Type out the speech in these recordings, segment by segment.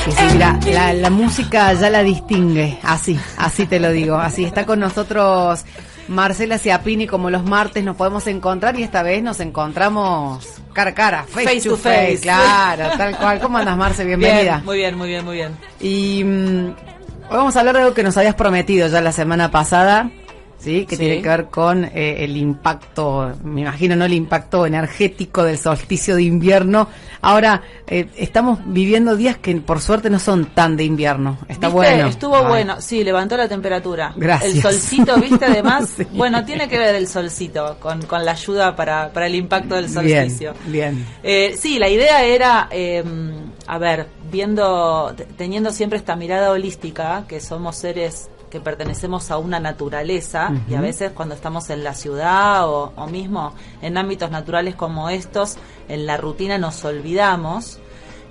Sí, sí, mira, la música ya la distingue, así te lo digo, así está con nosotros Marcela Ciapini, como los martes nos podemos encontrar y esta vez nos encontramos cara a cara, face to face, claro, tal cual. ¿Cómo andas, Marce? Bienvenida. Bien, muy bien, muy bien, muy bien. Y hoy vamos a hablar de algo que nos habías prometido ya la semana pasada, ¿sí? Que tiene que ver con el impacto, me imagino, ¿no? El impacto energético del solsticio de invierno. Ahora, estamos viviendo días que por suerte no son tan de invierno. Está ¿Viste? bueno. Estuvo bueno, sí, levantó la temperatura. Gracias. El solcito, ¿viste? Además, Sí. bueno, tiene que ver el solcito con la ayuda para el impacto del solsticio. Bien. Sí, la idea era, teniendo siempre esta mirada holística, que somos seres que pertenecemos a una naturaleza, y a veces cuando estamos en la ciudad o mismo en ámbitos naturales como estos, en la rutina nos olvidamos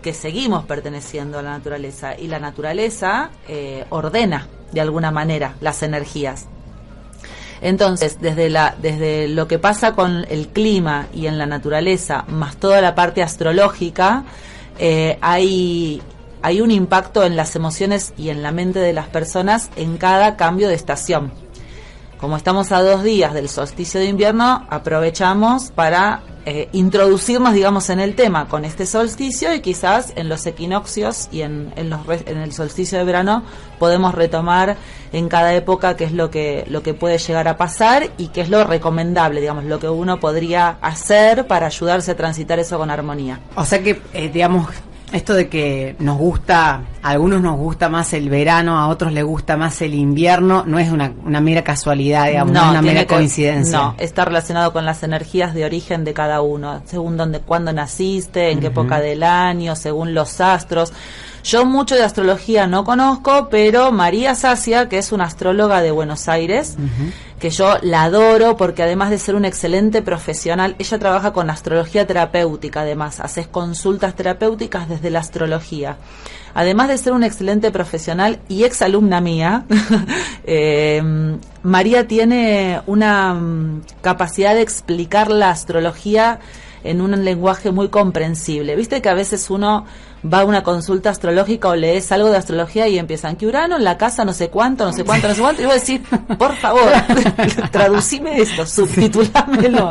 que seguimos perteneciendo a la naturaleza, y la naturaleza ordena de alguna manera las energías. Entonces, desde lo que pasa con el clima y en la naturaleza, más toda la parte astrológica, hay un impacto en las emociones y en la mente de las personas en cada cambio de estación. Como estamos a 2 días del solsticio de invierno, aprovechamos para introducirnos, digamos, en el tema con este solsticio, y quizás en los equinoccios y en el solsticio de verano podemos retomar en cada época qué es lo que puede llegar a pasar y qué es lo recomendable, digamos, lo que uno podría hacer para ayudarse a transitar eso con armonía. O sea que, digamos, esto de que a algunos nos gusta más el verano, a otros les gusta más el invierno, no es una mera casualidad, digamos, no es una mera coincidencia. No, está relacionado con las energías de origen de cada uno, según cuándo naciste, en qué época del año, según los astros. Yo mucho de astrología no conozco, pero María Sacia, que es una astróloga de Buenos Aires, que yo la adoro porque además de ser una excelente profesional, ella trabaja con astrología terapéutica, además, haces consultas terapéuticas desde la astrología. Además de ser una excelente profesional y exalumna mía, María tiene una capacidad de explicar la astrología en un lenguaje muy comprensible. Viste que a veces uno va a una consulta astrológica o lees algo de astrología y empiezan que Urano en la casa no sé cuánto, y yo voy a decir, por favor, traducime esto, subtitulámelo.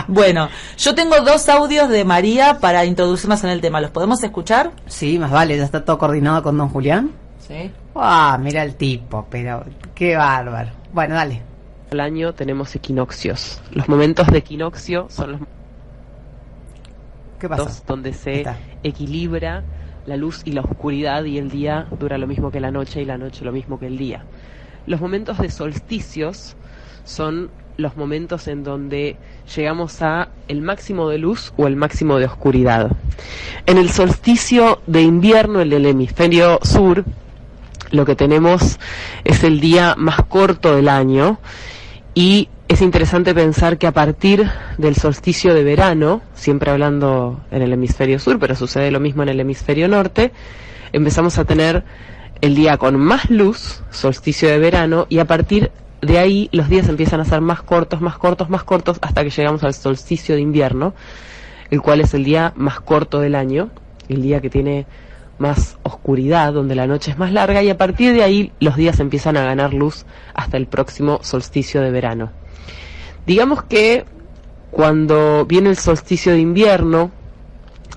Bueno, yo tengo 2 audios de María para introducirnos en el tema. ¿Los podemos escuchar? Sí, más vale, ya está todo coordinado con don Julián. Sí. Mira el tipo, pero qué bárbaro. Bueno, dale. Al año tenemos equinoccios. Los momentos de equinoccio son los ¿Qué pasa? donde se equilibra la luz y la oscuridad, y el día dura lo mismo que la noche y la noche lo mismo que el día. Los momentos de solsticios son los momentos en donde llegamos a el máximo de luz o el máximo de oscuridad. En el solsticio de invierno, el del hemisferio sur, lo que tenemos es el día más corto del año, y es interesante pensar que a partir del solsticio de verano, siempre hablando en el hemisferio sur, pero sucede lo mismo en el hemisferio norte, empezamos a tener el día con más luz, solsticio de verano, y a partir de ahí los días empiezan a ser más cortos, hasta que llegamos al solsticio de invierno, el cual es el día más corto del año, el día que tiene más oscuridad, donde la noche es más larga, y a partir de ahí los días empiezan a ganar luz hasta el próximo solsticio de verano. Digamos que cuando viene el solsticio de invierno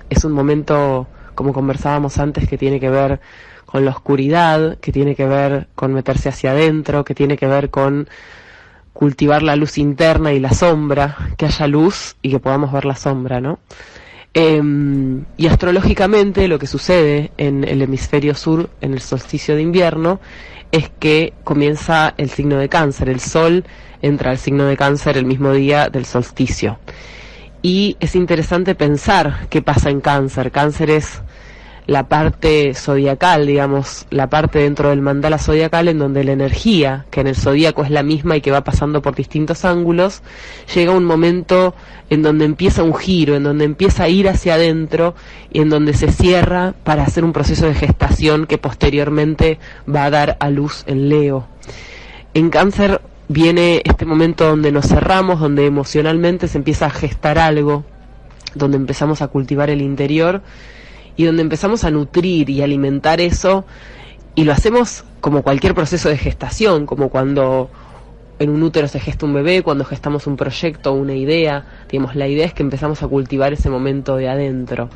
es un momento, como conversábamos antes, que tiene que ver con la oscuridad, que tiene que ver con meterse hacia adentro, que tiene que ver con cultivar la luz interna y la sombra, que haya luz y que podamos ver la sombra, ¿no? Y astrológicamente lo que sucede en el hemisferio sur, en el solsticio de invierno, es que comienza el signo de Cáncer. El Sol entra al signo de Cáncer el mismo día del solsticio. Y es interesante pensar qué pasa en Cáncer. Cáncer es la parte zodiacal, digamos, la parte dentro del mandala zodiacal en donde la energía, que en el zodíaco es la misma y que va pasando por distintos ángulos, llega un momento en donde empieza un giro, en donde empieza a ir hacia adentro y en donde se cierra para hacer un proceso de gestación que posteriormente va a dar a luz en Leo. En Cáncer viene este momento donde nos cerramos, donde emocionalmente se empieza a gestar algo, donde empezamos a cultivar el interior y donde empezamos a nutrir y alimentar eso, y lo hacemos como cualquier proceso de gestación, como cuando en un útero se gesta un bebé, cuando gestamos un proyecto, una idea, digamos, la idea es que empezamos a cultivar ese momento de adentro.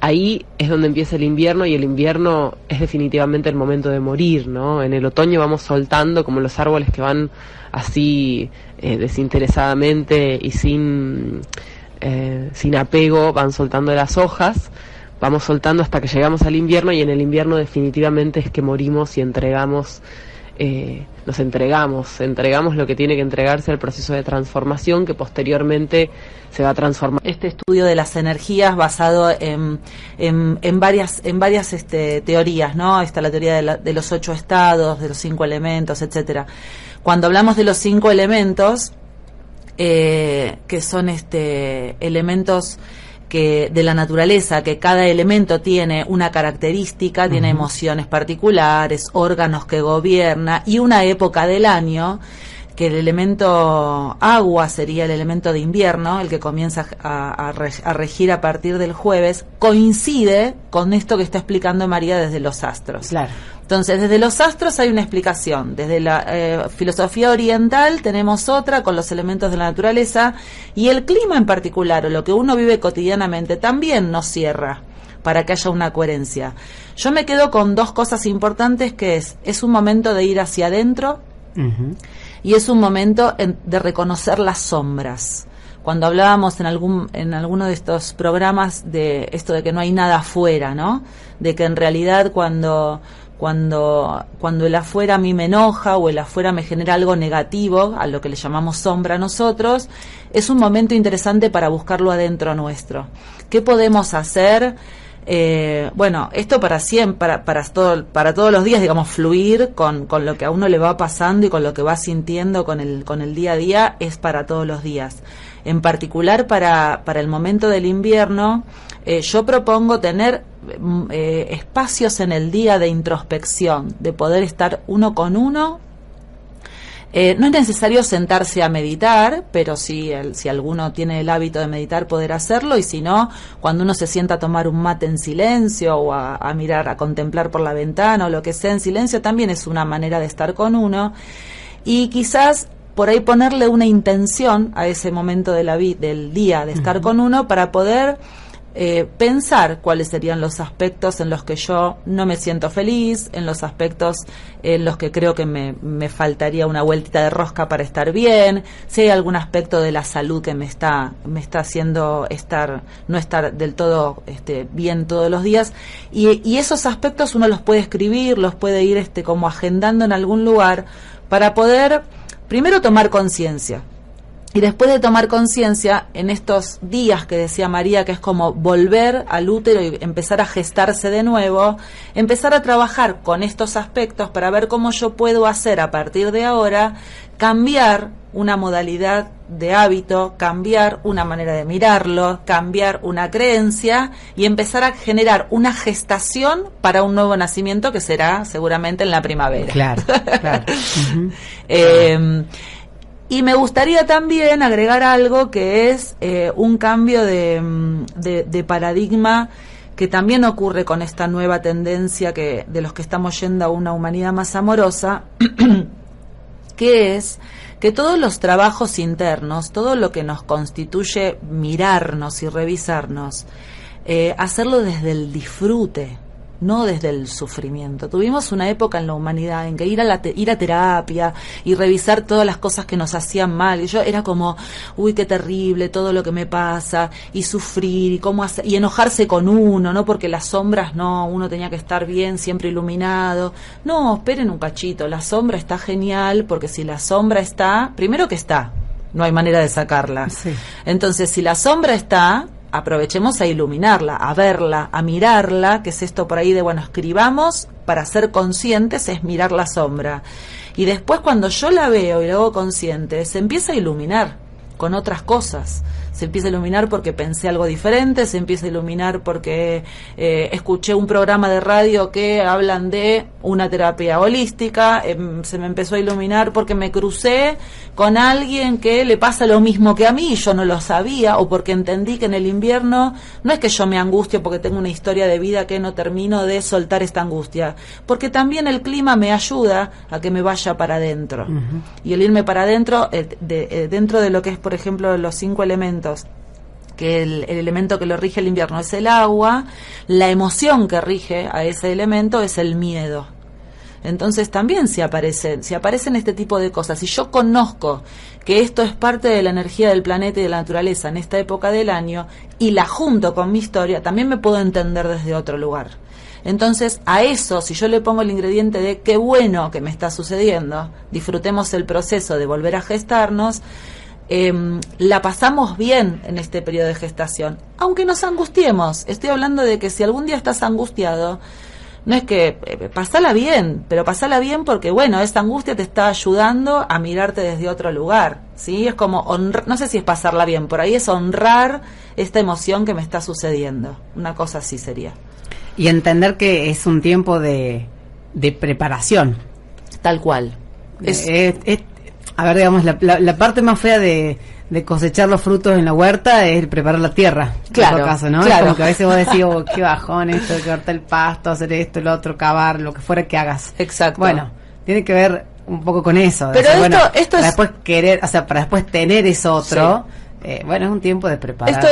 Ahí es donde empieza el invierno, y el invierno es definitivamente el momento de morir, ¿no? En el otoño vamos soltando, como los árboles que van así desinteresadamente y sin apego, van soltando las hojas, vamos soltando hasta que llegamos al invierno, y en el invierno definitivamente es que morimos y entregamos lo que tiene que entregarse al proceso de transformación, que posteriormente se va a transformar. Este estudio de las energías basado en varias teorías, ¿no? Está la teoría de los 8 estados, de los 5 elementos, etcétera. Cuando hablamos de los 5 elementos, que son elementos que de la naturaleza, que cada elemento tiene una característica, tiene emociones particulares, órganos que gobierna y una época del año, que el elemento agua sería el elemento de invierno, el que comienza a regir a partir del jueves, coincide con esto que está explicando María desde los astros. Claro. Entonces, desde los astros hay una explicación. Desde la filosofía oriental tenemos otra con los elementos de la naturaleza, y el clima en particular, o lo que uno vive cotidianamente, también nos cierra para que haya una coherencia. Yo me quedo con 2 cosas importantes, que es un momento de ir hacia adentro, y es un momento de reconocer las sombras. Cuando hablábamos en alguno de estos programas de esto de que no hay nada afuera, ¿no? De que en realidad cuando el afuera a mí me enoja, o el afuera me genera algo negativo, a lo que le llamamos sombra a nosotros, es un momento interesante para buscarlo adentro nuestro. ¿Qué podemos hacer? Bueno, esto para siempre, para todos los días, digamos, fluir con lo que a uno le va pasando y con lo que va sintiendo con el día a día, es para todos los días. En particular para el momento del invierno, yo propongo tener espacios en el día de introspección, de poder estar uno con uno. No es necesario sentarse a meditar, pero si alguno tiene el hábito de meditar, poder hacerlo, y si no, cuando uno se sienta a tomar un mate en silencio, o a mirar, a contemplar por la ventana, o lo que sea en silencio, también es una manera de estar con uno. Y quizás por ahí ponerle una intención a ese momento del día de estar con uno, para poder pensar cuáles serían los aspectos en los que yo no me siento feliz, en los aspectos en los que creo que me faltaría una vueltita de rosca para estar bien, si hay algún aspecto de la salud que me está haciendo no estar del todo bien todos los días, y esos aspectos uno los puede escribir, los puede ir como agendando en algún lugar, para poder primero tomar conciencia. Y después de tomar conciencia, en estos días que decía María, que es como volver al útero y empezar a gestarse de nuevo, empezar a trabajar con estos aspectos para ver cómo yo puedo hacer a partir de ahora, cambiar una modalidad de hábito, cambiar una manera de mirarlo, cambiar una creencia, y empezar a generar una gestación para un nuevo nacimiento que será seguramente en la primavera. Claro, claro. Y me gustaría también agregar algo que es un cambio de paradigma que también ocurre con esta nueva tendencia de los que estamos yendo a una humanidad más amorosa, que es que todos los trabajos internos, todo lo que nos constituye mirarnos y revisarnos, hacerlo desde el disfrute, no desde el sufrimiento. Tuvimos una época en la humanidad en que ir a terapia y revisar todas las cosas que nos hacían mal, y yo era como, uy, qué terrible todo lo que me pasa, y sufrir, y cómo hacer, y enojarse con uno, ¿no? Porque las sombras, no, uno tenía que estar bien, siempre iluminado. No, esperen un cachito, la sombra está genial, porque si la sombra está, primero que está, no hay manera de sacarla. Sí. Entonces, si la sombra está, aprovechemos a iluminarla, a verla, a mirarla, que es esto por ahí de, bueno, escribamos para ser conscientes, es mirar la sombra. Y después, cuando yo la veo y la hago consciente, se empieza a iluminar con otras cosas. se empieza a iluminar porque pensé algo diferente, se empieza a iluminar porque escuché un programa de radio que hablan de una terapia holística, se me empezó a iluminar porque me crucé con alguien que le pasa lo mismo que a mí y yo no lo sabía, o porque entendí que en el invierno no es que yo me angustio porque tengo una historia de vida que no termino de soltar esta angustia, porque también el clima me ayuda a que me vaya para adentro. Y el irme para adentro, dentro de lo que es, por ejemplo, los 5 elementos, que el elemento que lo rige el invierno es el agua, la emoción que rige a ese elemento es el miedo. Entonces también si aparecen este tipo de cosas, si yo conozco que esto es parte de la energía del planeta y de la naturaleza en esta época del año y la junto con mi historia, también me puedo entender desde otro lugar. Entonces a eso, si yo le pongo el ingrediente de qué bueno que me está sucediendo, disfrutemos el proceso de volver a gestarnos, la pasamos bien en este periodo de gestación, aunque nos angustiemos. Estoy hablando de que si algún día estás angustiado, no es que pasala bien, pero pasala bien porque, bueno, esa angustia te está ayudando a mirarte desde otro lugar, ¿sí? Es como no sé si es pasarla bien, por ahí es honrar esta emoción que me está sucediendo. Una cosa así sería. Y entender que es un tiempo de preparación. Tal cual. A ver, digamos, la parte más fea de cosechar los frutos en la huerta es preparar la tierra. Claro, en todo caso, ¿no? Claro. Es como que a veces vos decís, oh, qué bajón esto, de cortar el pasto, hacer esto, lo otro, cavar, lo que fuera que hagas. Exacto. Bueno, tiene que ver un poco con eso. Pero decir, esto para es... después querer, o sea, para después tener eso otro... Sí. Bueno, es un tiempo de preparar. Esto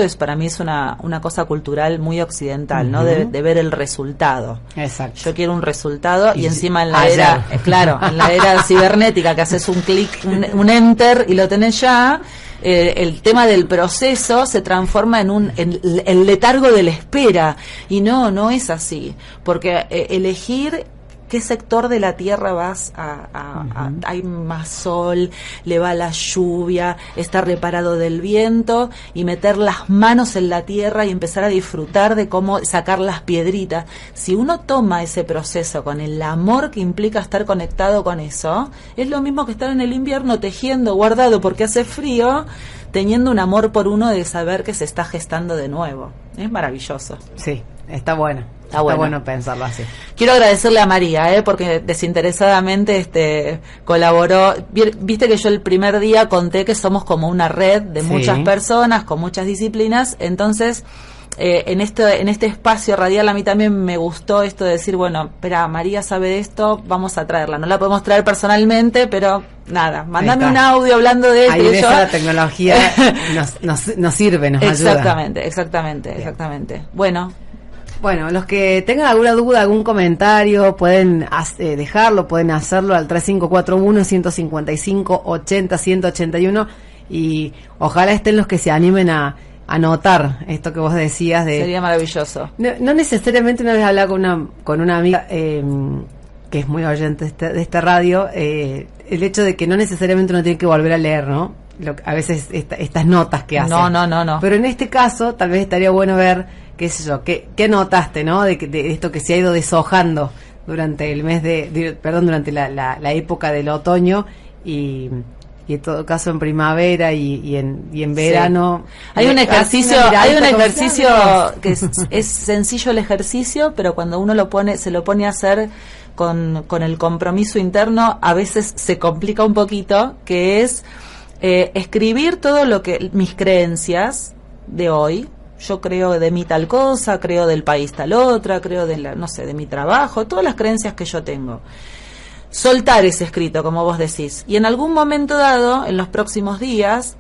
es para mí es una cosa cultural muy occidental, ¿no? De ver el resultado. Exacto. Yo quiero un resultado y encima en la era, en la era cibernética que haces un clic, un enter y lo tenés ya, el tema del proceso se transforma en el letargo de la espera y no es así, porque elegir qué sector de la tierra vas hay más sol, le va la lluvia, está reparado del viento, y meter las manos en la tierra y empezar a disfrutar de cómo sacar las piedritas. Si uno toma ese proceso con el amor que implica estar conectado con eso, es lo mismo que estar en el invierno tejiendo, guardado porque hace frío, teniendo un amor por uno de saber que se está gestando de nuevo. Es maravilloso. Sí, está bueno. Está bueno pensarlo así. Quiero agradecerle a María, porque desinteresadamente colaboró. Viste que yo el primer día conté que somos como una red de muchas personas, con muchas disciplinas. Entonces, en este espacio radial a mí también me gustó esto de decir, bueno, espera, María sabe de esto, vamos a traerla. No la podemos traer personalmente, pero nada, mandame un audio hablando de esto. Ahí ves, la tecnología nos sirve, nos ayuda. Exactamente. Bueno, los que tengan alguna duda, algún comentario, pueden dejarlo, pueden hacerlo al 3541-155-80-181 y ojalá estén los que se animen a anotar esto que vos decías. Sería maravilloso. No necesariamente. Una vez hablaba con una amiga que es muy oyente de esta radio, el hecho de que no necesariamente uno tiene que volver a leer, ¿no? A veces estas notas que hacen. No. Pero en este caso tal vez estaría bueno ver, qué sé yo, qué notaste, ¿no? De esto que se ha ido deshojando durante el mes durante la época del otoño y en todo caso en primavera y en verano. Hay un ejercicio que es sencillo el ejercicio, pero cuando uno se lo pone a hacer con el compromiso interno, a veces se complica un poquito, que es escribir todo lo que mis creencias de hoy. Yo creo de mí tal cosa, creo del país tal otra, creo de mi trabajo, todas las creencias que yo tengo. Soltar ese escrito, como vos decís, y en algún momento dado, en los próximos días,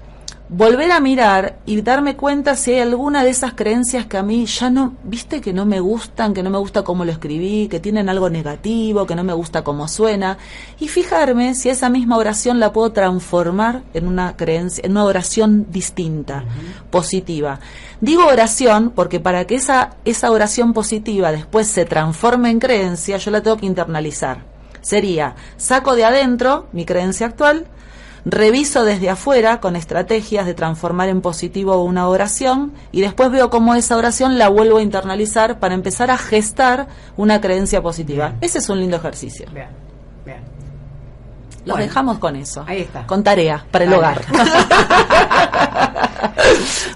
volver a mirar y darme cuenta si hay alguna de esas creencias que a mí ya no, viste, que no me gustan, que no me gusta cómo lo escribí, que tienen algo negativo, que no me gusta cómo suena, y fijarme si esa misma oración la puedo transformar en una creencia, en una oración distinta, positiva. Digo oración porque para que esa oración positiva después se transforme en creencia, yo la tengo que internalizar. Sería, saco de adentro mi creencia actual, reviso desde afuera con estrategias de transformar en positivo una oración y después veo cómo esa oración la vuelvo a internalizar para empezar a gestar una creencia positiva. Bien. Ese es un lindo ejercicio. Bien. Los dejamos con eso. Ahí está. Con tarea para el hogar.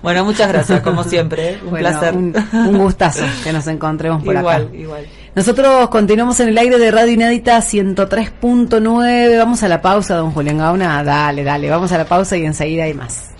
Bueno, muchas gracias, como siempre, un placer. Un gustazo que nos encontremos por acá. Igual. Nosotros continuamos en el aire de Radio Inédita 103.9. Vamos a la pausa, don Julián Gauna. Dale, vamos a la pausa y enseguida hay más.